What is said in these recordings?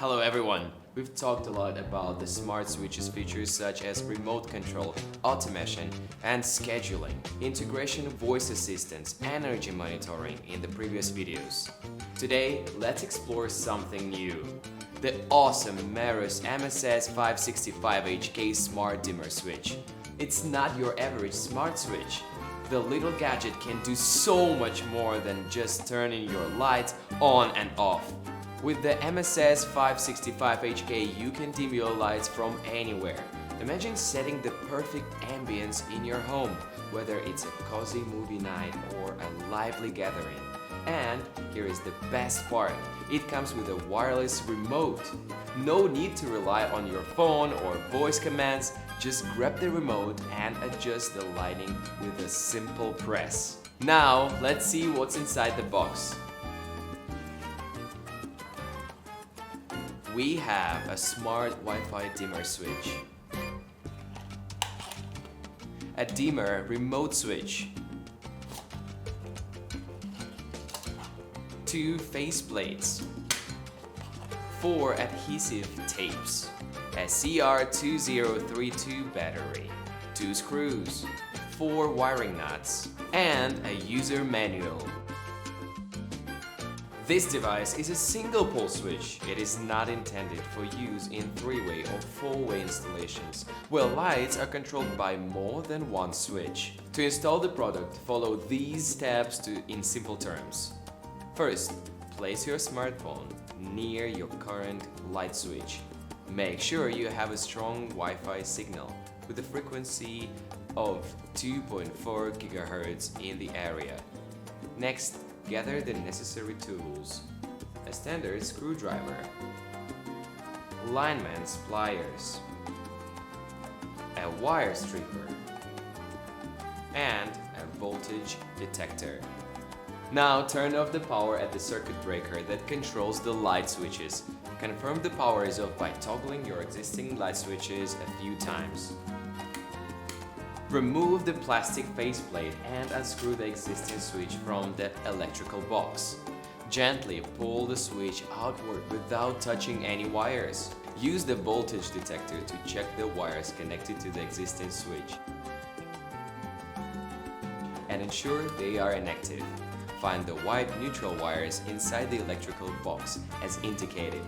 Hello everyone! We've talked a lot about the smart switches features such as remote control, automation, and scheduling, integration of voice assistance, energy monitoring in the previous videos. Today, let's explore something new. The awesome Meross MSS565HK Smart Dimmer Switch. It's not your average smart switch. The little gadget can do so much more than just turning your lights on and off. With the MSS565HK, you can dim your lights from anywhere. Imagine setting the perfect ambience in your home, whether it's a cozy movie night or a lively gathering. And here is the best part, it comes with a wireless remote. No need to rely on your phone or voice commands, just grab the remote and adjust the lighting with a simple press. Now, let's see what's inside the box. We have a smart Wi-Fi dimmer switch, a dimmer remote switch, 2 faceplates, 4 adhesive tapes, a CR2032 battery, 2 screws, 4 wiring nuts, and a user manual. This device is a single-pole switch. It is not intended for use in 3-way or 4-way installations, where lights are controlled by more than one switch. To install the product, follow these steps in simple terms. First, place your smartphone near your current light switch. Make sure you have a strong Wi-Fi signal with a frequency of 2.4 GHz in the area. Next, gather the necessary tools: a standard screwdriver, lineman's pliers, a wire stripper, and a voltage detector. Now turn off the power at the circuit breaker that controls the light switches. Confirm the power is off by toggling your existing light switches a few times. Remove the plastic faceplate and unscrew the existing switch from the electrical box. Gently pull the switch outward without touching any wires. Use the voltage detector to check the wires connected to the existing switch and ensure they are inactive. Find the white neutral wires inside the electrical box as indicated.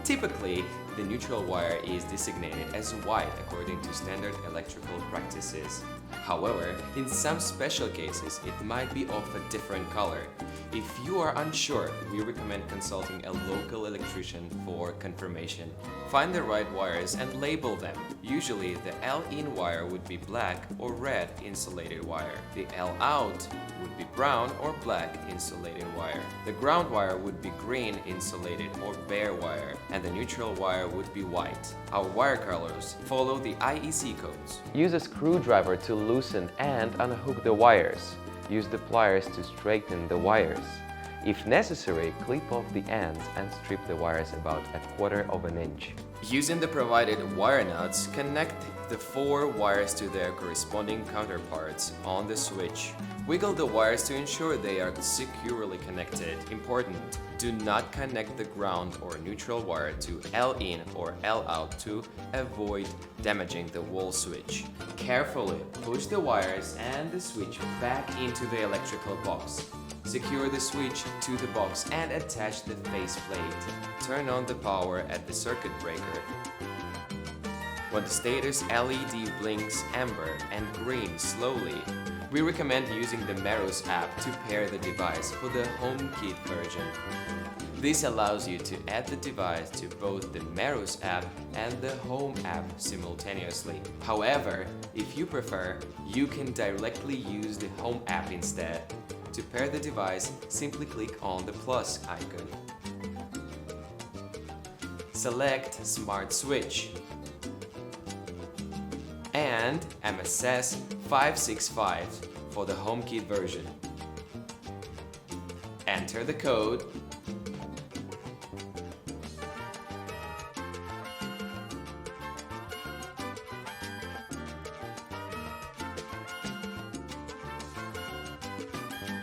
Typically, the neutral wire is designated as white according to standard electrical practices. However, in some special cases, it might be of a different color. If you are unsure, we recommend consulting a local electrician for confirmation. Find the right wires and label them. Usually, the L-in wire would be black or red insulated wire. The L-out would be brown or black insulated wire. The ground wire would be green insulated or bare wire, and the neutral wire would be white. Our wire colors follow the IEC codes. Use a screwdriver to loosen and unhook the wires. Use the pliers to straighten the wires. If necessary, clip off the ends and strip the wires about 1/4 inch. Using the provided wire nuts, connect the 4 wires to their corresponding counterparts on the switch. Wiggle the wires to ensure they are securely connected. Important: do not connect the ground or neutral wire to L-in or L-out to avoid damaging the wall switch. Carefully push the wires and the switch back into the electrical box. Secure the switch to the box and attach the faceplate. Turn on the power at the circuit breaker. When the status LED blinks amber and green slowly, we recommend using the Meross app to pair the device for the HomeKit version. This allows you to add the device to both the Meross app and the Home app simultaneously. However, if you prefer, you can directly use the Home app instead. To pair the device, simply click on the plus icon. Select Smart Switch and MSS565 for the HomeKit version. Enter the code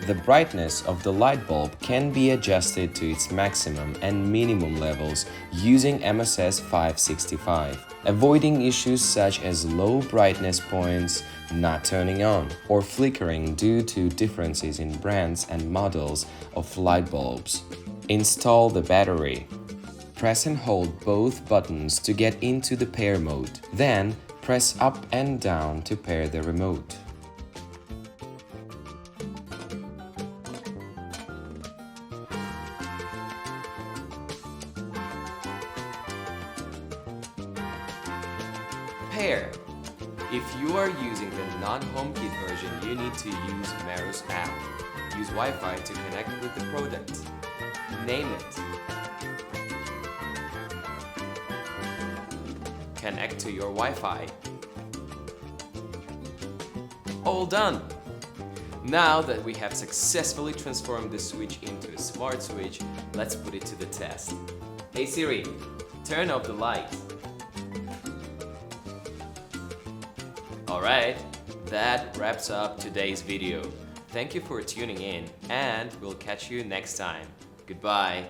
The brightness of the light bulb can be adjusted to its maximum and minimum levels using MSS565, avoiding issues such as low brightness points, not turning on, or flickering due to differences in brands and models of light bulbs. Install the battery. Press and hold both buttons to get into the pair mode. Then, press up and down to pair the remote. Pair. If you are using the non-HomeKit version, you need to use Meross app. Use Wi-Fi to connect with the product. Name it. Connect to your Wi-Fi. All done! Now that we have successfully transformed the switch into a smart switch, let's put it to the test. Hey Siri, turn off the light. Alright, that wraps up today's video. Thank you for tuning in, and we'll catch you next time. Goodbye.